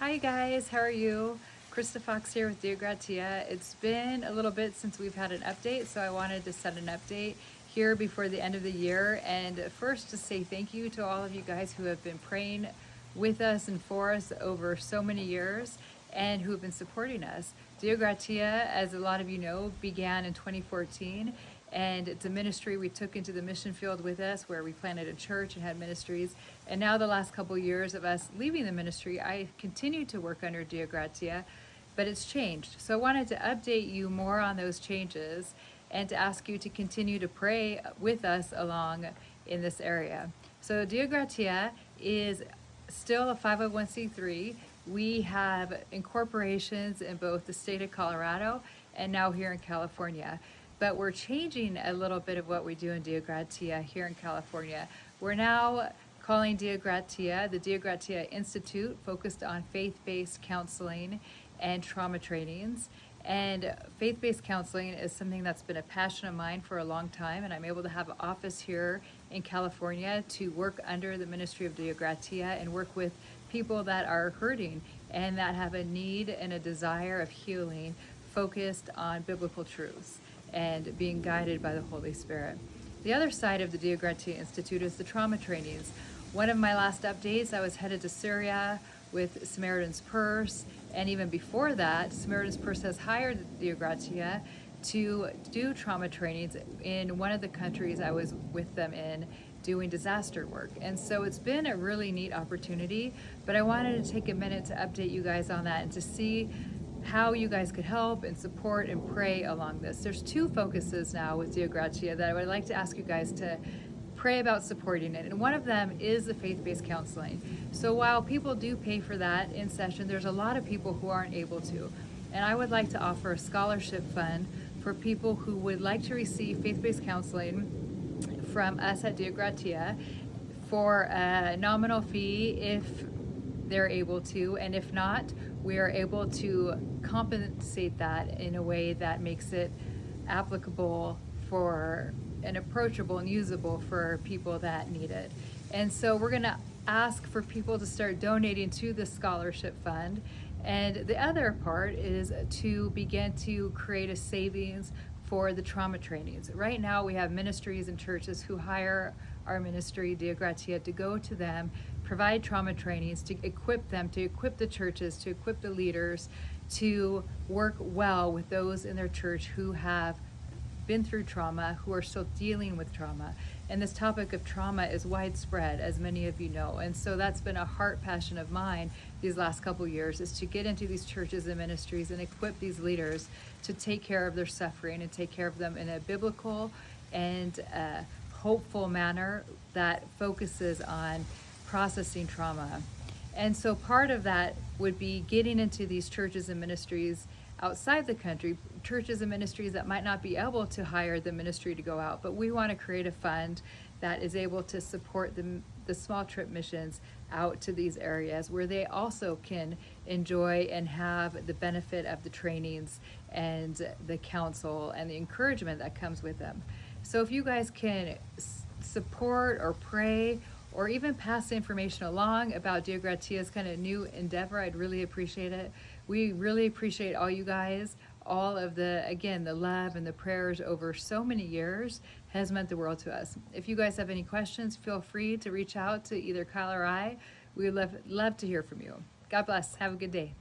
Hi guys, how are you? Krista Fox here with Dia Gratia. It's been a little bit since we've had an update, so I wanted to set an update here before the end of the year. And first, to say thank you to all of you guys who have been praying with us and for us over so many years and who have been supporting us. Dia Gratia, as a lot of you know, began in 2014, and it's a ministry we took into the mission field with us where we planted a church and had ministries. And now the last couple years of us leaving the ministry, I continue to work under Dia Gratia, but it's changed. So I wanted to update you more on those changes and to ask you to continue to pray with us along in this area. So Dia Gratia is still a 501c3. We have incorporations in both the state of Colorado and now here in California. But we're changing a little bit of what we do in Dia Gratia here in California. We're now calling Dia Gratia the Dia Gratia Institute, focused on faith-based counseling and trauma trainings. And faith-based counseling is something that's been a passion of mine for a long time, and I'm able to have an office here in California to work under the ministry of Dia Gratia and work with people that are hurting and that have a need and a desire of healing focused on biblical truths and being guided by the Holy Spirit. The other side of the Dia Gratia Institute is the trauma trainings. One of my last updates, I was headed to Syria with Samaritan's Purse, and even before that, Samaritan's Purse has hired Dia Gratia to do trauma trainings in one of the countries I was with them in doing disaster work. And so it's been a really neat opportunity, but I wanted to take a minute to update you guys on that and to see how you guys could help and support and pray along this. There's two focuses now with Dia Gratia that I would like to ask you guys to pray about supporting it. And one of them is the faith-based counseling. So while people do pay for that in session, there's a lot of people who aren't able to. And I would like to offer a scholarship fund for people who would like to receive faith-based counseling from us at Dia Gratia for a nominal fee if they're able to, and if not, we are able to compensate that in a way that makes it applicable for and approachable and usable for people that need it. And so we're going to ask for people to start donating to the scholarship fund. And the other part is to begin to create a savings for the trauma trainings. Right now we have ministries and churches who hire our ministry, Dia Gratia, to go to them, provide trauma trainings, to equip them, to equip the churches, to equip the leaders to work well with those in their church who have been through trauma, who are still dealing with trauma. And this topic of trauma is widespread, as many of you know. And so that's been a heart passion of mine these last couple years, is to get into these churches and ministries and equip these leaders to take care of their suffering and take care of them in a biblical and hopeful manner that focuses on processing trauma. And so part of that would be getting into these churches and ministries outside the country, churches and ministries that might not be able to hire the ministry to go out, but we want to create a fund that is able to support the small trip missions out to these areas where they also can enjoy and have the benefit of the trainings and the counsel and the encouragement that comes with them. So if you guys can support or pray or even pass the information along about Dia Gratia's kind of new endeavor, I'd really appreciate it. We really appreciate all you guys. All of the love and the prayers over so many years has meant the world to us. If you guys have any questions, feel free to reach out to either Kyle or I. We would love to hear from you. God bless. Have a good day.